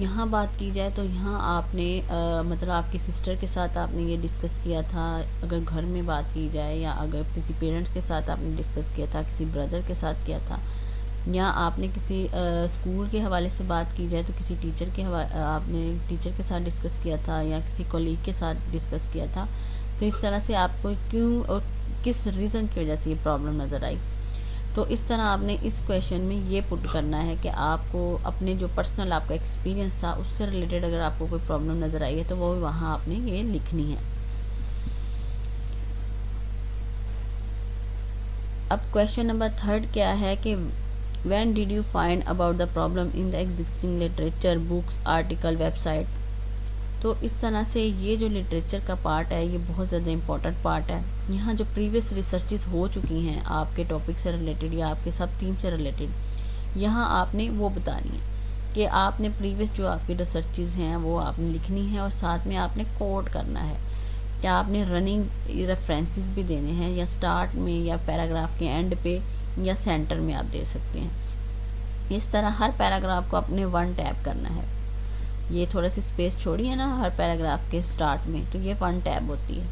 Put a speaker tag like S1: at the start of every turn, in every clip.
S1: یہاں بات کی جائے تو یہاں آپ نے مطلب آپ کی سسٹر کے ساتھ آپ نے یہ ڈسکس کیا تھا، اگر گھر میں بات کی جائے، یا اگر کسی پیرنٹ کے ساتھ آپ نے ڈسکس کیا تھا، کسی بردر کے ساتھ کیا تھا، یا آپ نے کسی اسکول کے حوالے سے بات کی جائے تو کسی ٹیچر کے آپ نے ٹیچر کے ساتھ ڈسکس کیا تھا، یا کسی کولیگ کے ساتھ ڈسکس کیا تھا، تو اس طرح سے آپ کو کیوں اور کس ریزن کی وجہ سے یہ پرابلم نظر آئی. تو اس طرح آپ نے اس کویشچن میں یہ پٹ کرنا ہے کہ آپ کو اپنے جو پرسنل آپ کا ایکسپیرینس تھا اس سے ریلیٹڈ اگر آپ کو کوئی پرابلم نظر آئی ہے تو وہ وہاں آپ نے یہ لکھنی ہے. اب کویشچن نمبر 3 کیا ہے کہ when did you find about the problem in the existing literature, books, article, website. تو اس طرح سے یہ جو لٹریچر کا پارٹ ہے یہ بہت زیادہ امپورٹنٹ پارٹ ہے. یہاں جو پریویس ریسرچز ہو چکی ہیں آپ کے ٹاپک سے ریلیٹڈ یا آپ کے سب ٹیم سے ریلیٹڈ، یہاں آپ نے وہ بتانی ہے کہ آپ نے پریویس جو آپ کی ریسرچز ہیں وہ آپ نے لکھنی ہے، اور ساتھ میں آپ نے کوٹ کرنا ہے کہ آپ نے رننگ ریفرنسز بھی دینے ہیں، یا سٹارٹ میں یا پیراگراف کے اینڈ پہ یا سینٹر میں آپ دے سکتے ہیں. اس طرح ہر پیراگراف کو اپنے 1 ٹیب کرنا ہے. یہ تھوڑا سی اسپیس چھوڑی ہے نا ہر پیراگراف کے سٹارٹ میں، تو یہ 1 ٹیب ہوتی ہے.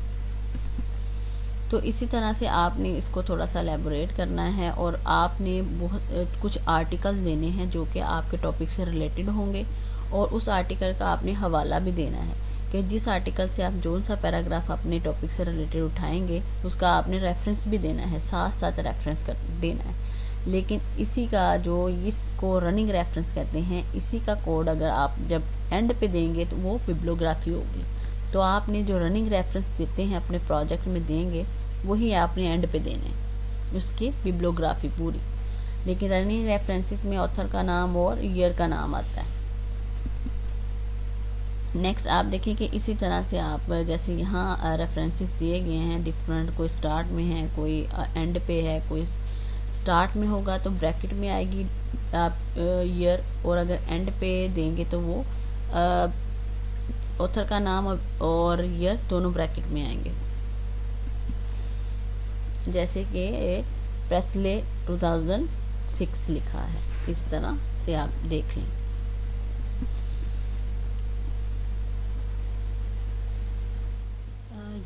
S1: تو اسی طرح سے آپ نے اس کو تھوڑا سا ایلیبوریٹ کرنا ہے، اور آپ نے بہت کچھ آرٹیکل دینے ہیں جو کہ آپ کے ٹاپک سے ریلیٹڈ ہوں گے، اور اس آرٹیکل کا آپ نے حوالہ بھی دینا ہے کہ جس آرٹیکل سے آپ جو سا پیراگراف اپنے ٹاپک سے ریلیٹڈ اٹھائیں گے اس کا آپ نے ریفرنس بھی دینا ہے، ساتھ ساتھ ریفرنس دینا ہے. لیکن اسی کا جو اس کو رننگ ریفرنس کہتے ہیں، اسی کا کوڈ اگر آپ جب اینڈ پہ دیں گے تو وہ ببلیوگرافی ہوگی. تو آپ نے جو رننگ ریفرنس دیتے ہیں اپنے پروجیکٹ میں دیں گے وہی آپ نے اینڈ پہ دینے اس کی ببلیوگرافی پوری. لیکن رننگ ریفرنسز میں آتھر کا نام اور ایئر کا نام آتا ہے. نیکسٹ آپ دیکھیں کہ اسی طرح سے آپ جیسے یہاں ریفرنسز دیے گئے ہیں ڈفرینٹ، کوئی سٹارٹ میں ہے، کوئی اینڈ پہ ہے، کوئی سٹارٹ میں ہوگا تو بریکٹ میں آئے گی آپ ایئر، اور اگر اینڈ پہ دیں گے تو وہ آتھر کا نام اور ایئر دونوں بریکٹ میں آئیں گے. جیسے کہ پریسلے 2006 لکھا ہے، اس طرح سے آپ دیکھ لیں.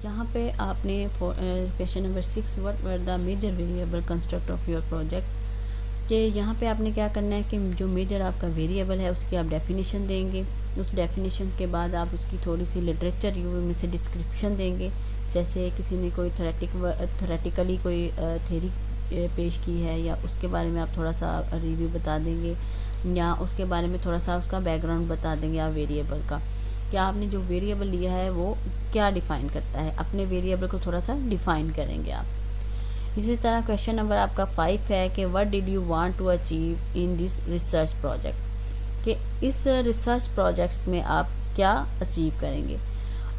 S1: یہاں پہ آپ نے question number 6 what were the major variable construct of your project, کہ یہاں پہ آپ نے کیا کرنا ہے کہ جو میجر آپ کا ویریبل ہے اس کی آپ ڈیفینیشن دیں گے. اس ڈیفینیشن کے بعد آپ اس کی تھوڑی سی لٹریچر ریویو میں سے ڈسکرپشن دیں گے. جیسے کسی نے کوئی تھیوریٹیکلی کوئی تھیری پیش کی ہے، یا اس کے بارے میں آپ تھوڑا سا ریویو بتا دیں گے، یا اس کے بارے میں تھوڑا سا اس کا بیک گراؤنڈ بتا دیں گے آپ ویریبل کا، کہ آپ نے جو ویریبل لیا ہے وہ کیا ڈیفائن کرتا ہے. اپنے ویریبل کو تھوڑا سا ڈیفائن کریں گے آپ. اسی طرح کویشچن نمبر آپ کا 5 ہے کہ what did you want to achieve in this research project, کہ اس ریسرچ پروجیکٹس میں آپ کیا اچیو کریں گے.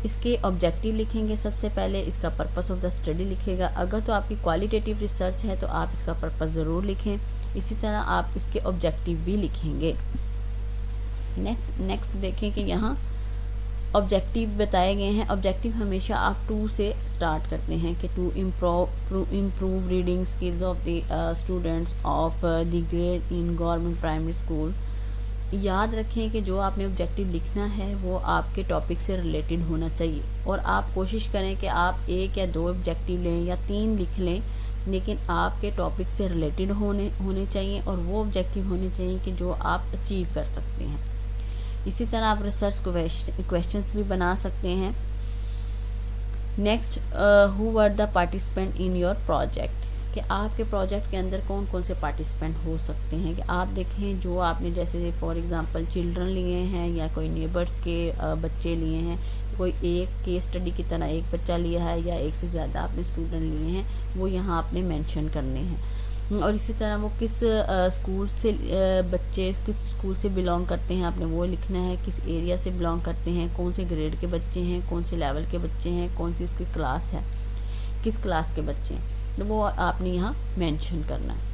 S1: اس کے آبجیکٹیو لکھیں گے سب سے پہلے، اس کا پرپس آف دا اسٹڈی لکھے گا. اگر تو آپ کی کوالیٹیٹیو ریسرچ ہے تو آپ اس کا پرپس ضرور لکھیں. اسی طرح آپ اس کے آبجیکٹیو بھی لکھیں گے. نیکسٹ دیکھیں کہ یہاں آبجیکٹیو بتائے گئے ہیں. آبجیکٹیو ہمیشہ آپ 2 سے سٹارٹ کرتے ہیں کہ to improve reading skills of the students of the grade in government primary school. یاد رکھیں کہ جو آپ نے آبجیکٹیو لکھنا ہے وہ آپ کے ٹاپک سے ریلیٹڈ ہونا چاہیے، اور آپ کوشش کریں کہ آپ 1 یا 2 آبجیکٹیو لیں یا 3 لکھ لیں، لیکن آپ کے ٹاپک سے ریلیٹڈ ہونے چاہیے، اور وہ آبجیکٹیو ہونے چاہیے کہ جو آپ اچیو کر سکتے ہیں. اسی طرح آپ ریسرچ کویشچنس بھی بنا سکتے ہیں. Next who were the participant in your project, کہ آپ کے پروجیکٹ کے اندر کون کون سے پارٹیسپینٹ ہو سکتے ہیں. کہ آپ دیکھیں جو آپ نے جیسے فار ایگزامپل چلڈرن لیے ہیں، یا کوئی نیبرس کے بچے لیے ہیں، کوئی ایک کیس اسٹڈی کی طرح ایک بچہ لیا ہے، یا ایک سے زیادہ آپ نے اسٹوڈنٹ لیے ہیں، وہ یہاں آپ نے مینشن کرنے ہیں. اور اسی طرح وہ کس اسکول سے بچے کس اسکول سے بلانگ کرتے ہیں آپ نے وہ لکھنا ہے، کس ایریا سے بلانگ کرتے ہیں، کون سے گریڈ کے بچے ہیں، کون سے لیول کے بچے ہیں، کون سی اس کی کلاس ہے، کس کلاس کے بچے ہیں، تو وہ آپ نے یہاں مینشن کرنا ہے.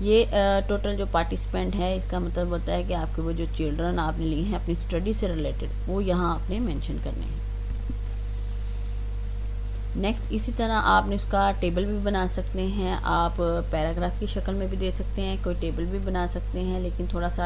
S1: یہ ٹوٹل جو پارٹیسپینٹ ہے اس کا مطلب ہوتا ہے کہ آپ کے وہ جو چلڈرن آپ نے لیے ہیں اپنی اسٹڈی سے ریلیٹڈ، وہ یہاں آپ نے مینشن کرنے ہیں. نیکسٹ اسی طرح آپ نے اس کا ٹیبل بھی بنا سکتے ہیں. آپ پیراگراف کی شکل میں بھی دے سکتے ہیں، کوئی ٹیبل بھی بنا سکتے ہیں، لیکن تھوڑا سا